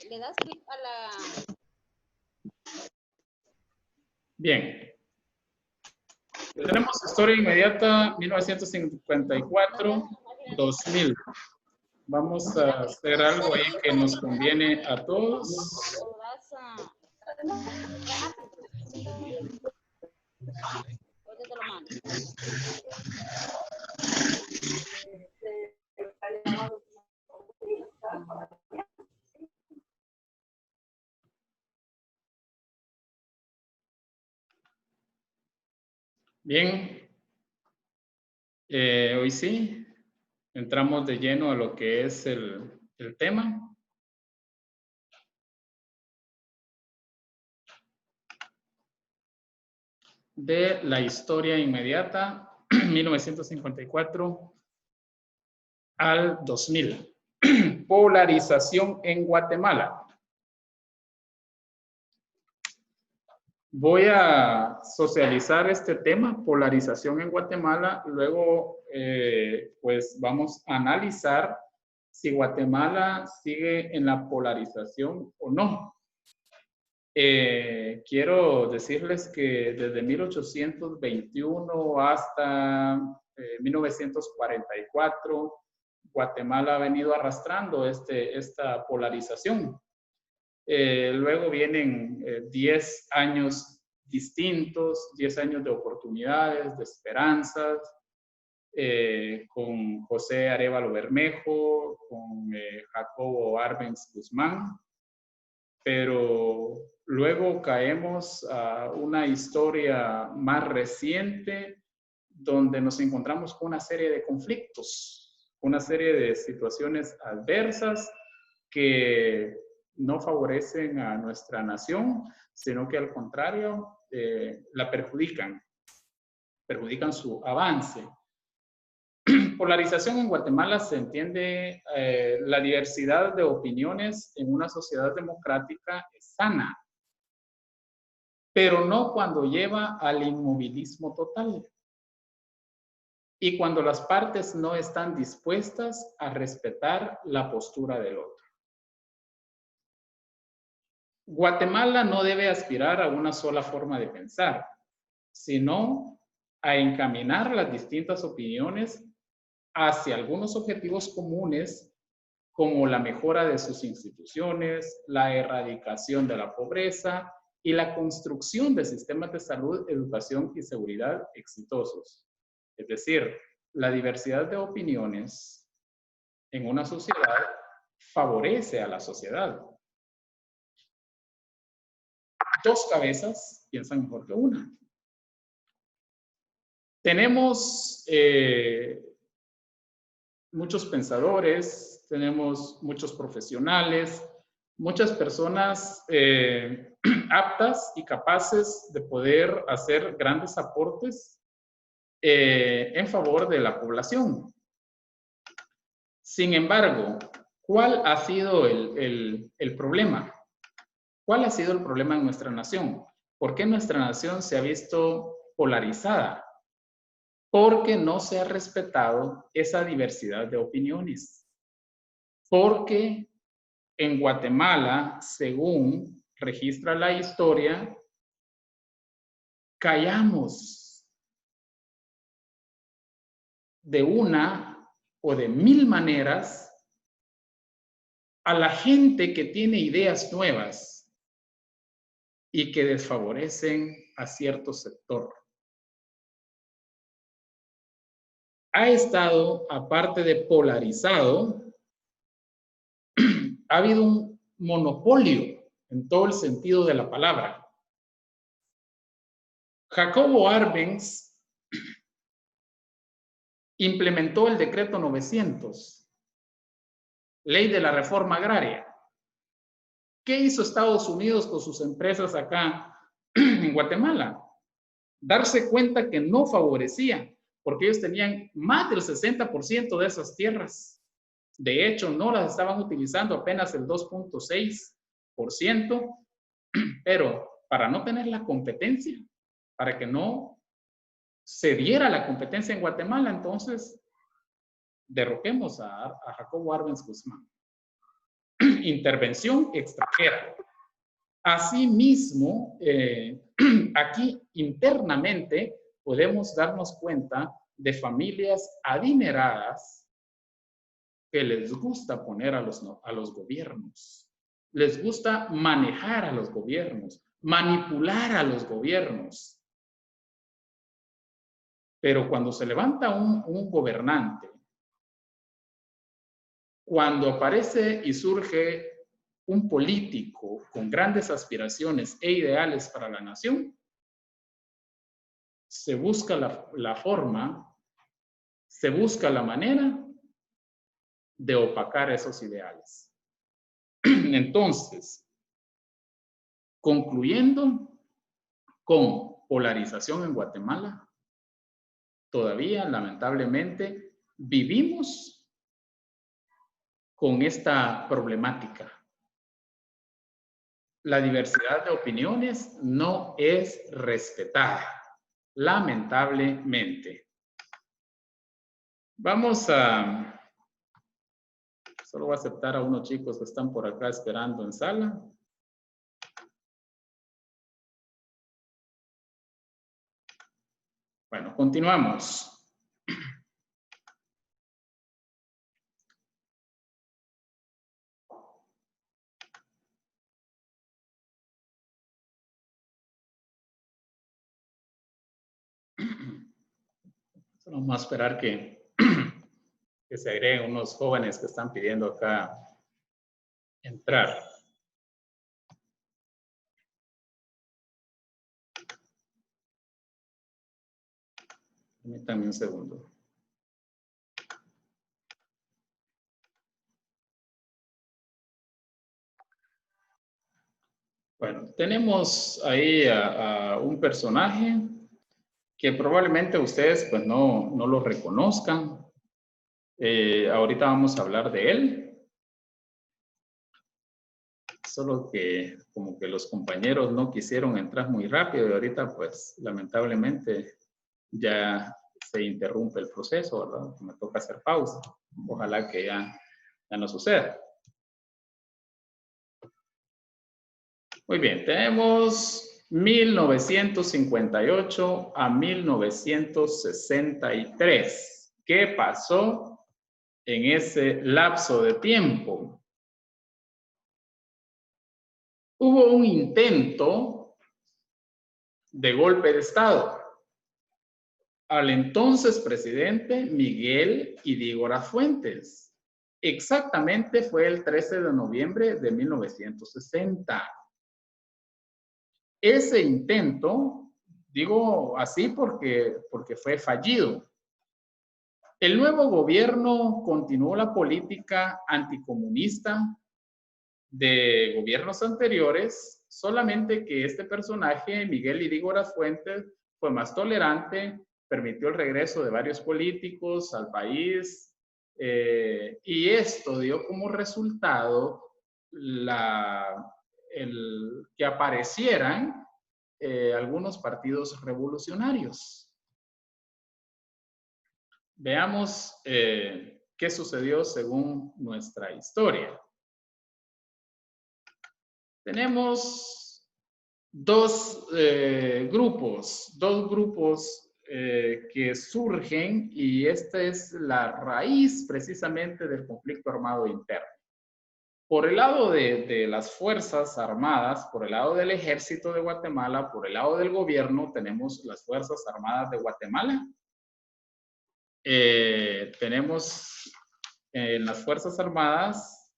le das clic a la... Bien. Tenemos historia inmediata 1954-2000. Vamos a hacer algo ahí que nos conviene a todos. O das a... Ahorita te lo mando. Bien, hoy sí, entramos de lleno a lo que es el tema. De la historia inmediata, 1954 al 2000. Polarización en Guatemala. Voy a socializar este tema, polarización en Guatemala. Luego, pues vamos a analizar si Guatemala sigue en la polarización o no. Quiero decirles que desde 1821 hasta 1944, Guatemala ha venido arrastrando esta polarización. Luego vienen 10 años distintos, 10 años de oportunidades, de esperanzas, con José Arévalo Bermejo, con Jacobo Arbenz Guzmán, pero luego caemos a una historia más reciente donde nos encontramos con una serie de conflictos, una serie de situaciones adversas que no favorecen a nuestra nación, sino que al contrario la perjudican su avance. Polarización en Guatemala se entiende la diversidad de opiniones en una sociedad democrática es sana, pero no cuando lleva al inmovilismo total y cuando las partes no están dispuestas a respetar la postura del otro. Guatemala no debe aspirar a una sola forma de pensar, sino a encaminar las distintas opiniones hacia algunos objetivos comunes como la mejora de sus instituciones, la erradicación de la pobreza y la construcción de sistemas de salud, educación y seguridad exitosos. Es decir, la diversidad de opiniones en una sociedad favorece a la sociedad. Dos cabezas piensan mejor que una. Tenemos muchos pensadores, tenemos muchos profesionales, muchas personas aptas y capaces de poder hacer grandes aportes en favor de la población. Sin embargo, ¿cuál ha sido el problema? ¿Cuál ha sido el problema en nuestra nación? ¿Por qué nuestra nación se ha visto polarizada? Porque no se ha respetado esa diversidad de opiniones. Porque en Guatemala, según registra la historia, callamos de una o de 1000 maneras a la gente que tiene ideas nuevas y que desfavorecen a cierto sector. Ha estado, aparte de polarizado, ha habido un monopolio en todo el sentido de la palabra. Jacobo Arbenz implementó el decreto 900, ley de la reforma agraria. ¿Qué hizo Estados Unidos con sus empresas acá en Guatemala? Darse cuenta que no favorecía, porque ellos tenían más del 60% de esas tierras. De hecho, no las estaban utilizando apenas el 2.6%, pero para no tener la competencia, para que no se diera la competencia en Guatemala, entonces derroquemos a Jacobo Arbenz Guzmán. intervención extranjera. Asimismo, aquí internamente podemos darnos cuenta de familias adineradas que les gusta poner a los gobiernos, les gusta manejar a los gobiernos, manipular a los gobiernos. Pero cuando se levanta un gobernante, cuando aparece y surge un político con grandes aspiraciones e ideales para la nación, se busca la forma, se busca la manera de opacar esos ideales. Entonces, concluyendo con polarización en Guatemala, todavía lamentablemente vivimos con esta problemática. La diversidad de opiniones no es respetada, lamentablemente. Vamos a... Solo voy a aceptar a unos chicos que están por acá esperando en sala. Bueno, continuamos. Solo vamos a esperar que se agreguen unos jóvenes que están pidiendo acá entrar. Permítanme un segundo. Bueno, tenemos ahí a un personaje que probablemente ustedes pues no lo reconozcan. Ahorita vamos a hablar de él. Solo que como que los compañeros no quisieron entrar muy rápido y ahorita pues lamentablemente ya se interrumpe el proceso, ¿verdad? Me toca hacer pausa. Ojalá que ya no suceda. Muy bien, tenemos 1958 a 1963. ¿Qué pasó en ese lapso de tiempo? Hubo un intento de golpe de Estado al entonces presidente Miguel Ydígoras Fuentes. Exactamente fue el 13 de noviembre de 1960. Ese intento, digo así porque fue fallido. El nuevo gobierno continuó la política anticomunista de gobiernos anteriores, solamente que este personaje, Miguel Ydígoras Fuentes, fue más tolerante, permitió el regreso de varios políticos al país, y esto dio como resultado que aparecieran algunos partidos revolucionarios. Veamos qué sucedió según nuestra historia. Tenemos dos grupos que surgen y esta es la raíz precisamente del conflicto armado interno. Por el lado de las Fuerzas Armadas, por el lado del Ejército de Guatemala, por el lado del gobierno, tenemos las Fuerzas Armadas de Guatemala. Tenemos en las Fuerzas Armadas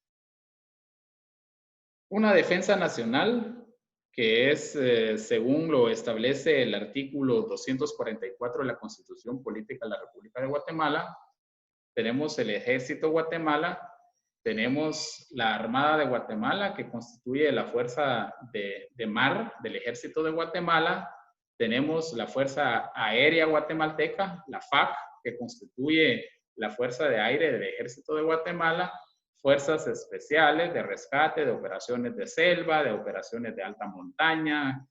una defensa nacional que es, según lo establece el artículo 244 de la Constitución Política de la República de Guatemala. Tenemos el Ejército de Guatemala, tenemos la Armada de Guatemala, que constituye la Fuerza de Mar del Ejército de Guatemala. Tenemos la Fuerza Aérea Guatemalteca, la FAC, que constituye la Fuerza de Aire del Ejército de Guatemala. Fuerzas especiales de rescate, de operaciones de selva, de operaciones de alta montaña,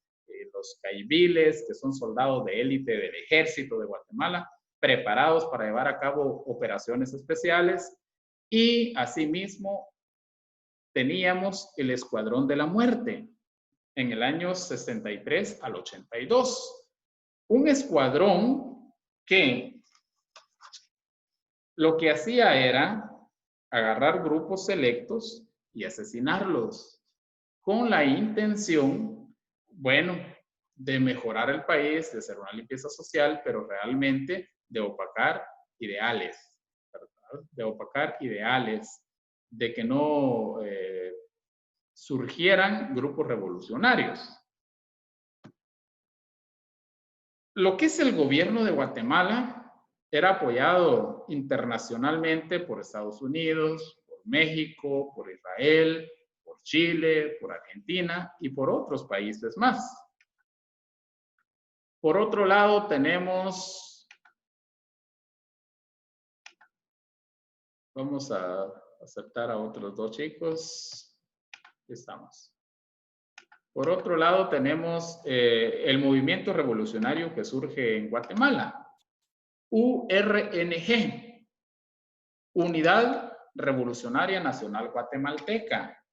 los caibiles, que son soldados de élite del Ejército de Guatemala, preparados para llevar a cabo operaciones especiales, y asimismo teníamos el Escuadrón de la Muerte en el año 63 al 82. Un escuadrón que lo que hacía era agarrar grupos selectos y asesinarlos con la intención, bueno, de mejorar el país, de hacer una limpieza social, pero realmente de opacar ideales, ¿verdad? De opacar ideales, de que no surgieran grupos revolucionarios. Lo que es el gobierno de Guatemala era apoyado internacionalmente por Estados Unidos, por México, por Israel, por Chile, por Argentina y por otros países más. Por otro lado, tenemos, vamos a aceptar a otros dos chicos. Aquí estamos. Por otro lado, tenemos el movimiento revolucionario que surge en Guatemala, URNG, Unidad Revolucionaria Nacional Guatemalteca.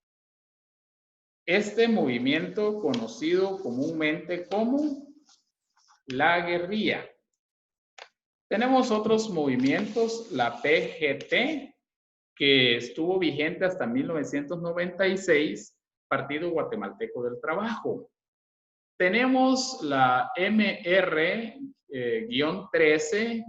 Este movimiento, conocido comúnmente como la guerrilla. Tenemos otros movimientos, la PGT, que estuvo vigente hasta 1996, Partido Guatemalteco del Trabajo. Tenemos la MR-13,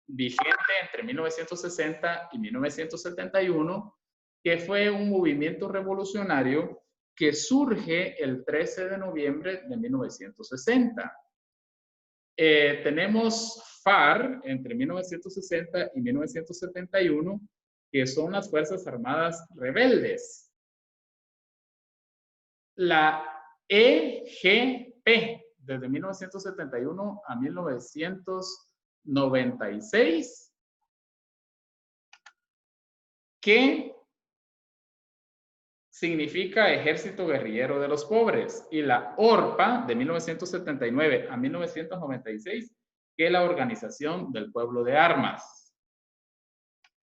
vigente entre 1960 y 1971, que fue un movimiento revolucionario que surge el 13 de noviembre de 1960. Tenemos FARC entre 1960 y 1971, que son las Fuerzas Armadas Rebeldes. La EGP, desde 1971 a 1996, que significa Ejército Guerrillero de los Pobres, y la ORPA, de 1979 a 1996, que es la Organización del Pueblo de Armas.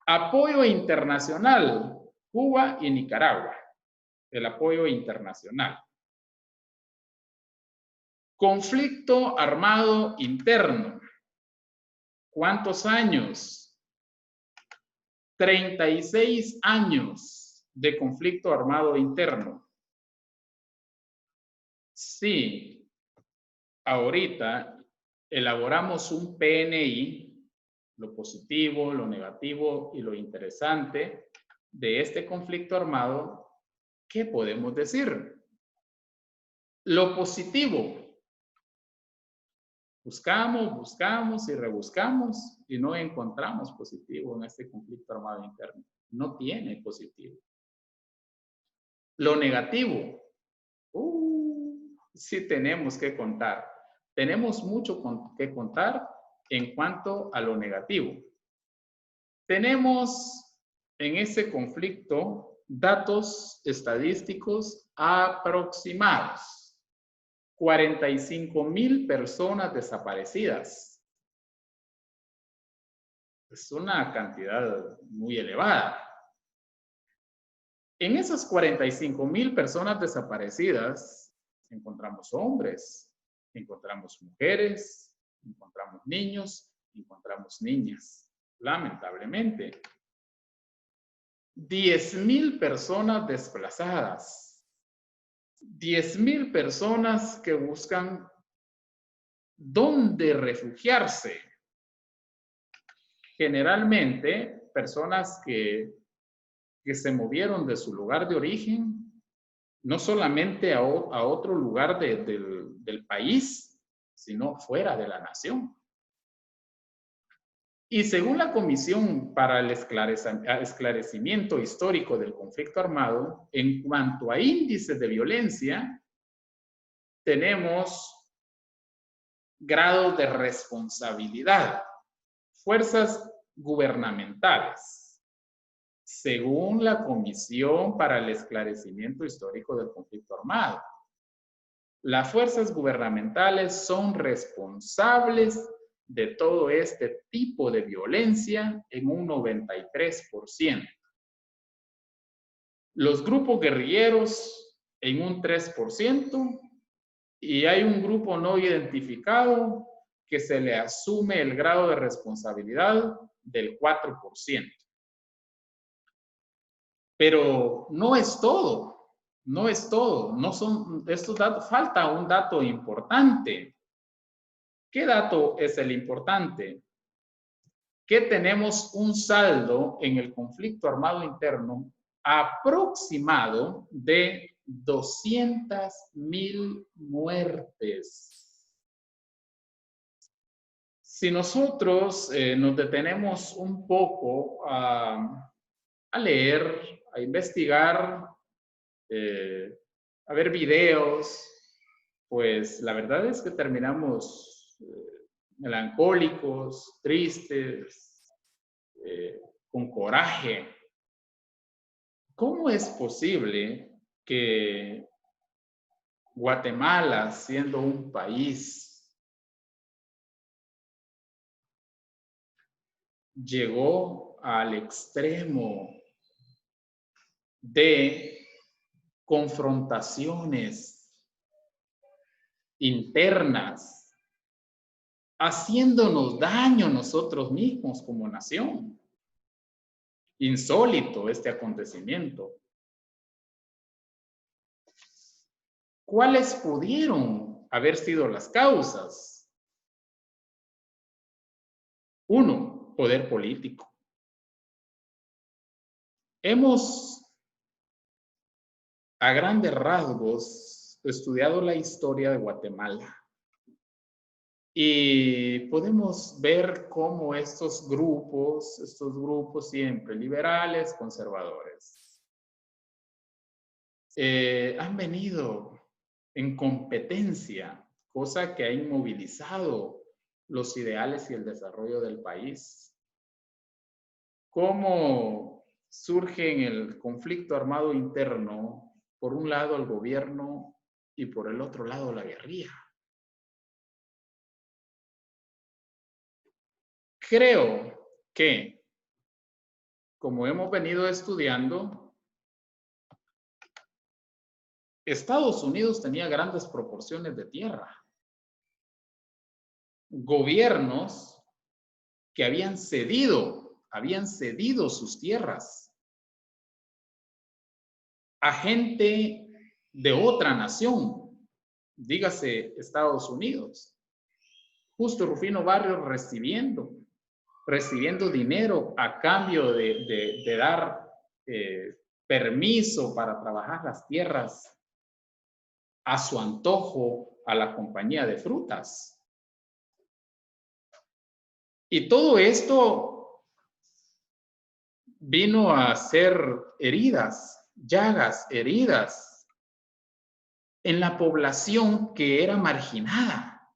Apoyo internacional, Cuba y Nicaragua. El apoyo internacional. Conflicto armado interno. ¿Cuántos años? 36 años de conflicto armado interno. Sí, ahorita elaboramos un PNI, lo positivo, lo negativo y lo interesante de este conflicto armado. ¿Qué podemos decir? Lo positivo. Buscamos y rebuscamos y no encontramos positivo en este conflicto armado interno. No tiene positivo. Lo negativo. Sí tenemos que contar. Tenemos mucho que contar en cuanto a lo negativo. Tenemos en ese conflicto datos estadísticos aproximados. 45,000 personas desaparecidas. Es una cantidad muy elevada. En esas 45,000 personas desaparecidas, encontramos hombres, encontramos mujeres, encontramos niños, encontramos niñas, lamentablemente. 10,000 personas desplazadas. 10,000 personas que buscan dónde refugiarse. Generalmente, personas que se movieron de su lugar de origen, no solamente a otro lugar del país, sino fuera de la nación. Y según la Comisión para el Esclarecimiento Histórico del Conflicto Armado, en cuanto a índices de violencia, tenemos grados de responsabilidad, fuerzas gubernamentales. Según la Comisión para el Esclarecimiento Histórico del Conflicto Armado, las fuerzas gubernamentales son responsables de todo este tipo de violencia en un 93%. los grupos guerrilleros en un 3%, y hay un grupo no identificado que se le asume el grado de responsabilidad del 4%. Pero no es todo, no es todo, no son estos datos, falta un dato importante. ¿Qué dato es el importante? Que tenemos un saldo en el conflicto armado interno aproximado de 200,000 muertes. Si nosotros nos detenemos un poco a leer, a investigar, a ver videos, pues la verdad es que terminamos melancólicos, tristes, con coraje. ¿Cómo es posible que Guatemala, siendo un país, llegó al extremo de confrontaciones internas, haciéndonos daño nosotros mismos como nación? Insólito este acontecimiento. ¿Cuáles pudieron haber sido las causas? Uno, poder político. Hemos, a grandes rasgos, estudiado la historia de Guatemala y podemos ver cómo estos grupos siempre liberales, conservadores, han venido en competencia, cosa que ha inmovilizado los ideales y el desarrollo del país. ¿Cómo surge en el conflicto armado interno, por un lado el gobierno y por el otro lado la guerrilla? Creo que, como hemos venido estudiando, Estados Unidos tenía grandes proporciones de tierra. Gobiernos que habían cedido sus tierras a gente de otra nación, dígase Estados Unidos. Justo Rufino Barrios recibiendo dinero a cambio de dar permiso para trabajar las tierras a su antojo a la compañía de frutas. Y todo esto vino a ser heridas, llagas, heridas en la población que era marginada.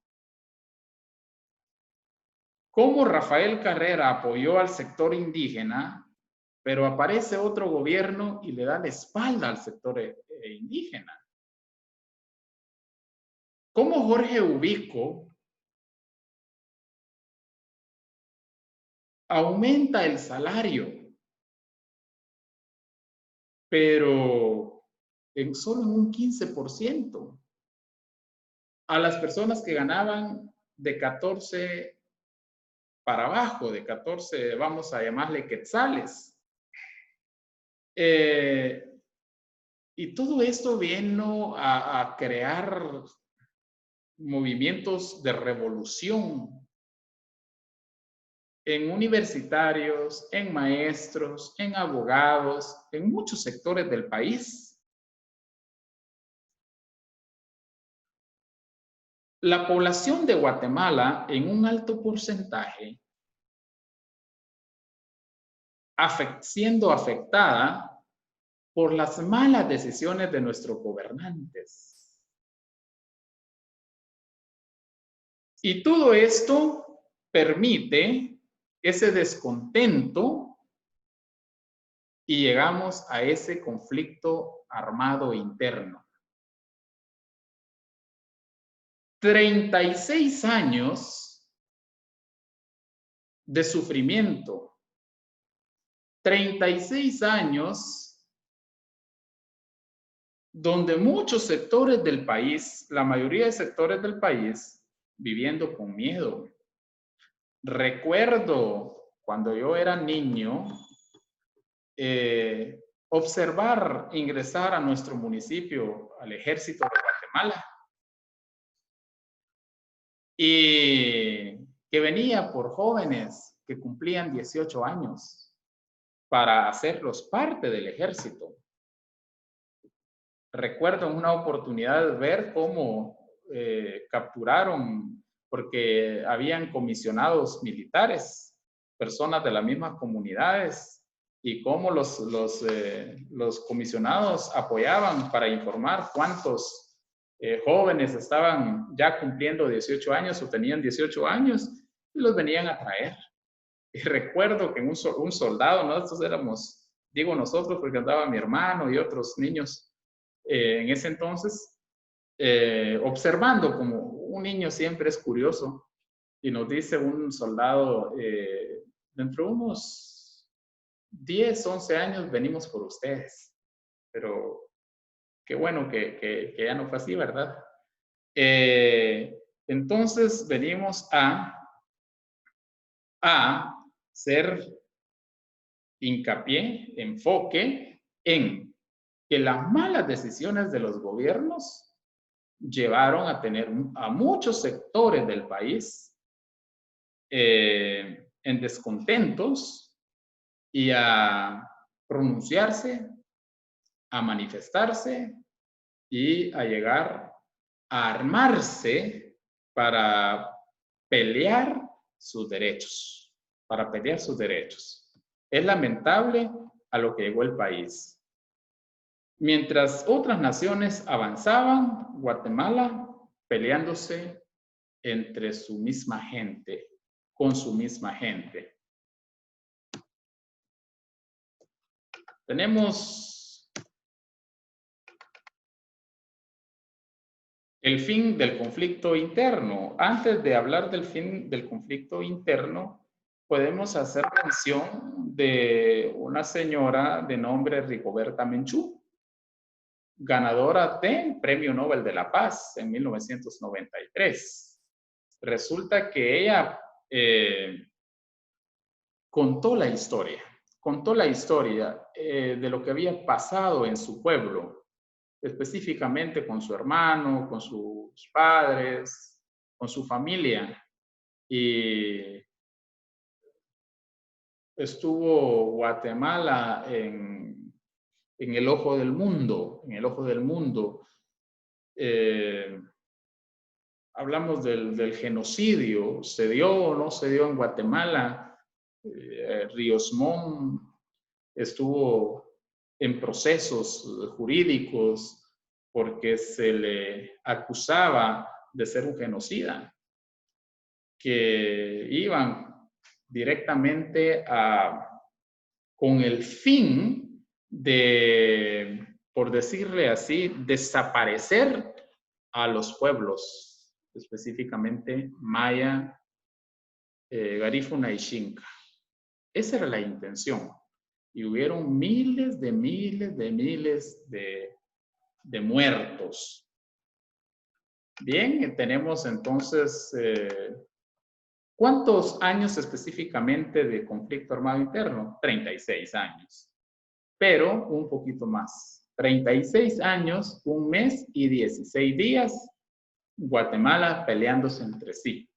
Cómo Rafael Carrera apoyó al sector indígena, pero aparece otro gobierno y le da la espalda al sector indígena. Cómo Jorge Ubico aumenta el salario, pero solo en un 15%, a las personas que ganaban de 14 para abajo, de 14, vamos a llamarle quetzales. Y todo esto vino a crear movimientos de revolución en universitarios, en maestros, en abogados, en muchos sectores del país. La población de Guatemala, en un alto porcentaje, siendo afectada por las malas decisiones de nuestros gobernantes. Y todo esto permite ese descontento y llegamos a ese conflicto armado interno. 36 años de sufrimiento, 36 años donde muchos sectores del país, la mayoría de sectores del país, viviendo con miedo. Recuerdo cuando yo era niño, observar ingresar a nuestro municipio al ejército de Guatemala y que venía por jóvenes que cumplían 18 años para hacerlos parte del ejército. Recuerdo en una oportunidad ver cómo capturaron, porque habían comisionados militares, personas de las mismas comunidades, y cómo los comisionados apoyaban para informar cuántos jóvenes estaban ya cumpliendo 18 años o tenían 18 años, y los venían a traer. Y recuerdo que un soldado, nosotros éramos, digo nosotros porque andaba mi hermano y otros niños en ese entonces, observando, como un niño siempre es curioso, y nos dice un soldado, dentro de unos 10, 11 años venimos por ustedes, pero qué bueno que ya no fue así, ¿verdad? Entonces venimos a hacer hincapié, enfoque en que las malas decisiones de los gobiernos llevaron a tener a muchos sectores del país en descontentos y a pronunciarse, a manifestarse y a llegar a armarse para pelear sus derechos, para pelear sus derechos. Es lamentable a lo que llegó el país. Mientras otras naciones avanzaban, Guatemala peleándose entre su misma gente, con su misma gente. Tenemos el fin del conflicto interno. Antes de hablar del fin del conflicto interno, podemos hacer mención de una señora de nombre Rigoberta Menchú, ganadora del Premio Nobel de la Paz en 1993. Resulta que ella contó la historia de lo que había pasado en su pueblo, específicamente con su hermano, con sus padres, con su familia. Y estuvo Guatemala en el ojo del mundo, hablamos del genocidio, ¿se dio o no se dio en Guatemala? Ríos Montt estuvo en procesos jurídicos porque se le acusaba de ser un genocida, que iban directamente con el fin de, por decirle así, desaparecer a los pueblos, específicamente Maya, Garífuna y Xinca. Esa era la intención. Y hubieron miles de muertos. Bien, tenemos entonces, ¿cuántos años específicamente de conflicto armado interno? 36 años. Pero un poquito más. 36 años, un mes y 16 días, Guatemala peleándose entre sí.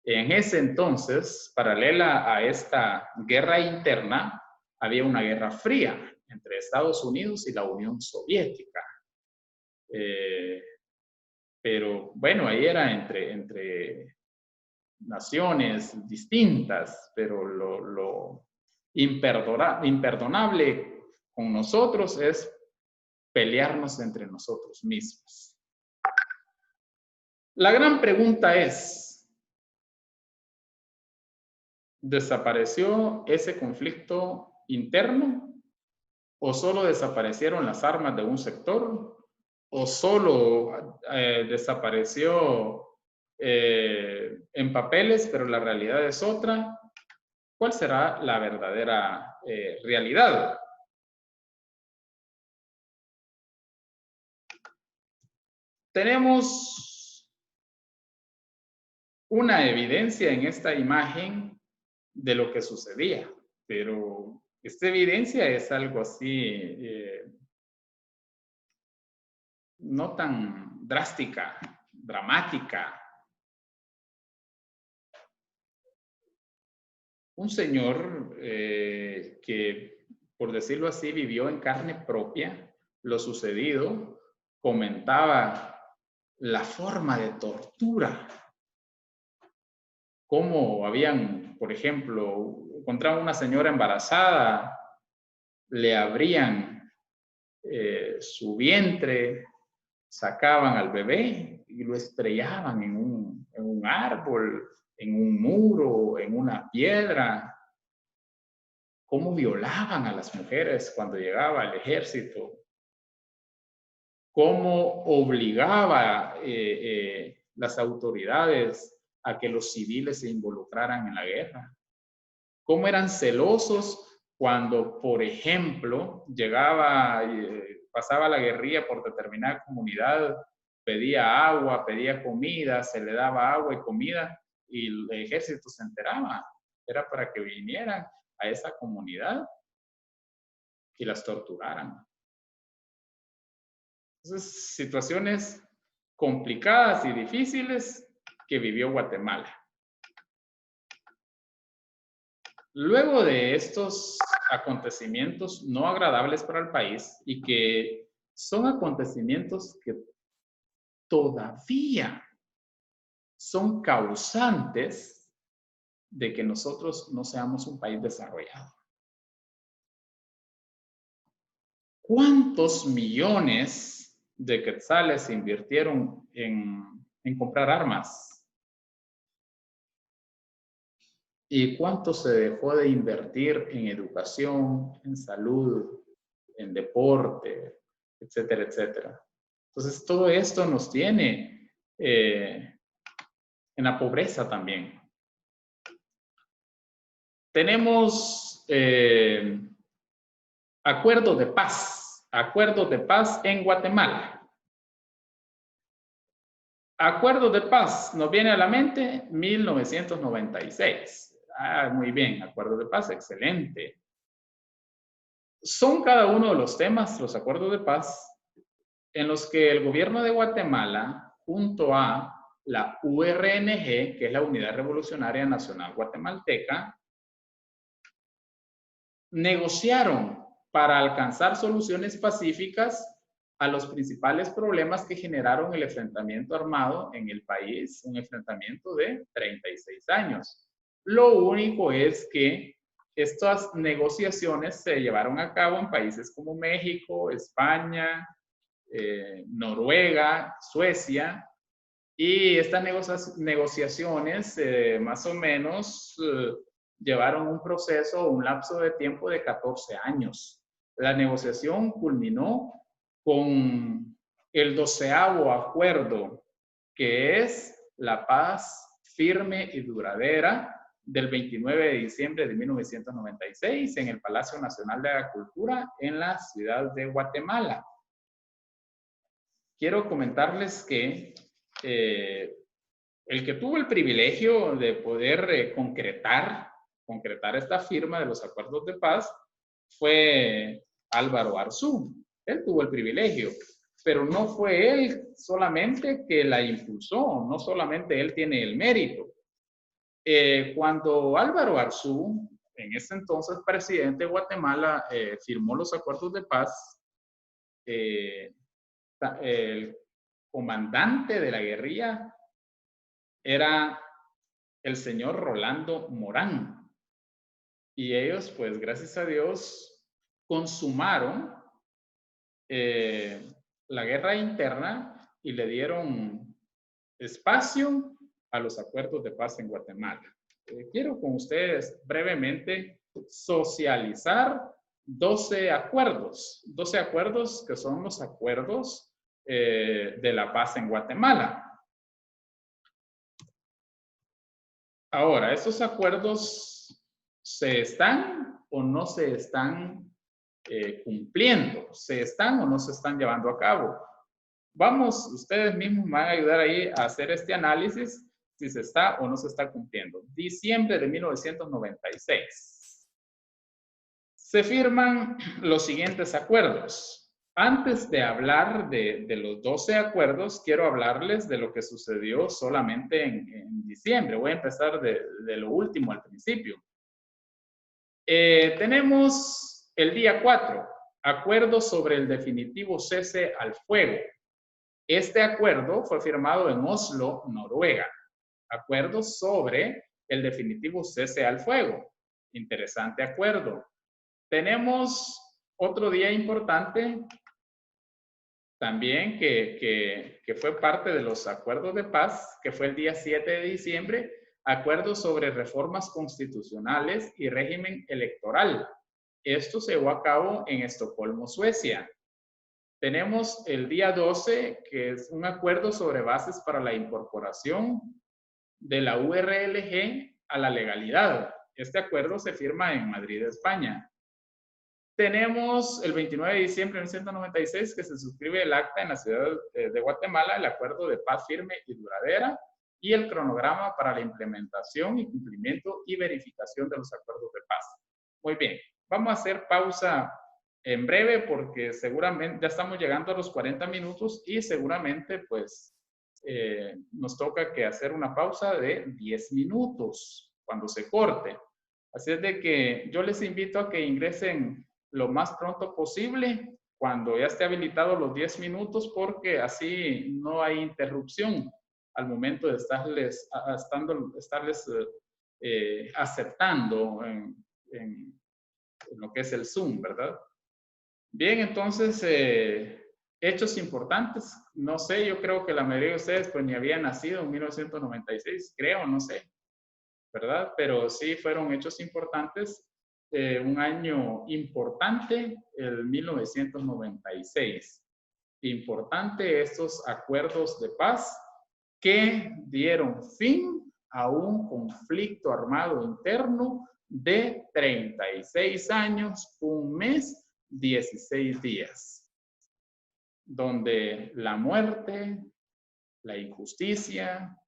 En ese entonces, paralela a esta guerra interna, había una guerra fría entre Estados Unidos y la Unión Soviética. Pero bueno, ahí era entre naciones distintas, pero lo imperdonable con nosotros es pelearnos entre nosotros mismos. La gran pregunta es, ¿desapareció ese conflicto interno? ¿O solo desaparecieron las armas de un sector? ¿O solo desapareció en papeles, pero la realidad es otra? ¿Cuál será la verdadera realidad? Tenemos una evidencia en esta imagen de lo que sucedía, pero esta evidencia es algo así, no tan drástica, dramática. Un señor que, por decirlo así, vivió en carne propia lo sucedido, comentaba la forma de tortura. Cómo habían, por ejemplo, encontraban una señora embarazada, le abrían su vientre, sacaban al bebé y lo estrellaban en un árbol, en un muro, en una piedra. Cómo violaban a las mujeres cuando llegaba el ejército. Cómo obligaba las autoridades a que los civiles se involucraran en la guerra. Cómo eran celosos cuando, por ejemplo, pasaba la guerrilla por determinada comunidad, pedía agua, pedía comida, se le daba agua y comida y el ejército se enteraba. Era para que vinieran a esa comunidad y las torturaran. Entonces, situaciones complicadas y difíciles que vivió Guatemala. Luego de estos acontecimientos no agradables para el país y que son acontecimientos que todavía son causantes de que nosotros no seamos un país desarrollado. ¿Cuántos millones de quetzales se invirtieron en comprar armas? ¿Y cuánto se dejó de invertir en educación, en salud, en deporte, etcétera, etcétera? Entonces, todo esto nos tiene en la pobreza también. Tenemos acuerdos de paz en Guatemala. Acuerdo de paz, nos viene a la mente 1996. Muy bien, acuerdo de paz, excelente. Son cada uno de los temas, los acuerdos de paz, en los que el gobierno de Guatemala, junto a la URNG, que es la Unidad Revolucionaria Nacional Guatemalteca, negociaron para alcanzar soluciones pacíficas a los principales problemas que generaron el enfrentamiento armado en el país, un enfrentamiento de 36 años. Lo único es que estas negociaciones se llevaron a cabo en países como México, España, Noruega, Suecia, y estas negociaciones más o menos llevaron un proceso, un lapso de tiempo de 14 años. La negociación culminó con el 12º acuerdo, que es la paz firme y duradera del 29 de diciembre de 1996 en el Palacio Nacional de la Cultura en la ciudad de Guatemala. Quiero comentarles que el que tuvo el privilegio de poder concretar esta firma de los acuerdos de paz fue Álvaro Arzú. Él tuvo el privilegio, pero no fue él solamente que la impulsó, no solamente él tiene el mérito. Cuando Álvaro Arzú, en ese entonces presidente de Guatemala, firmó los acuerdos de paz, el comandante de la guerrilla era el señor Rolando Morán. Y ellos, pues gracias a Dios, consumaron la guerra interna y le dieron espacio a los acuerdos de paz en Guatemala. Quiero con ustedes brevemente socializar 12 acuerdos que son los acuerdos de la paz en Guatemala. Ahora, ¿estos acuerdos se están o no se están cumpliendo? ¿Se están o no se están llevando a cabo? Vamos, ustedes mismos me van a ayudar ahí a hacer este análisis, si se está o no se está cumpliendo. Diciembre de 1996. Se firman los siguientes acuerdos. Antes de hablar de los 12 acuerdos, quiero hablarles de lo que sucedió solamente en diciembre. Voy a empezar de lo último al principio. Tenemos el día 4, acuerdo sobre el definitivo cese al fuego. Este acuerdo fue firmado en Oslo, Noruega. Acuerdo sobre el definitivo cese al fuego. Interesante acuerdo. Tenemos otro día importante también que fue parte de los acuerdos de paz, que fue el día 7 de diciembre, acuerdo sobre reformas constitucionales y régimen electoral. Esto se llevó a cabo en Estocolmo, Suecia. Tenemos el día 12, que es un acuerdo sobre bases para la incorporación de la URLG a la legalidad. Este acuerdo se firma en Madrid, España. Tenemos el 29 de diciembre de 1996 que se suscribe el acta en la ciudad de Guatemala, el acuerdo de paz firme y duradera y el cronograma para la implementación y cumplimiento y verificación de los acuerdos de paz. Muy bien, vamos a hacer pausa en breve porque seguramente ya estamos llegando a los 40 minutos y seguramente pues nos toca que hacer una pausa de 10 minutos cuando se corte. Así es de que yo les invito a que ingresen lo más pronto posible cuando ya esté habilitado los 10 minutos porque así no hay interrupción al momento de estarles aceptando en lo que es el Zoom, ¿verdad? Bien, entonces, hechos importantes. No sé, yo creo que la mayoría de ustedes pues ni habían nacido en 1996, creo, no sé, ¿verdad? Pero sí fueron hechos importantes. Un año importante, el 1996. Importante estos acuerdos de paz que dieron fin a un conflicto armado interno de 36 años, un mes, 16 días, donde la muerte, la injusticia,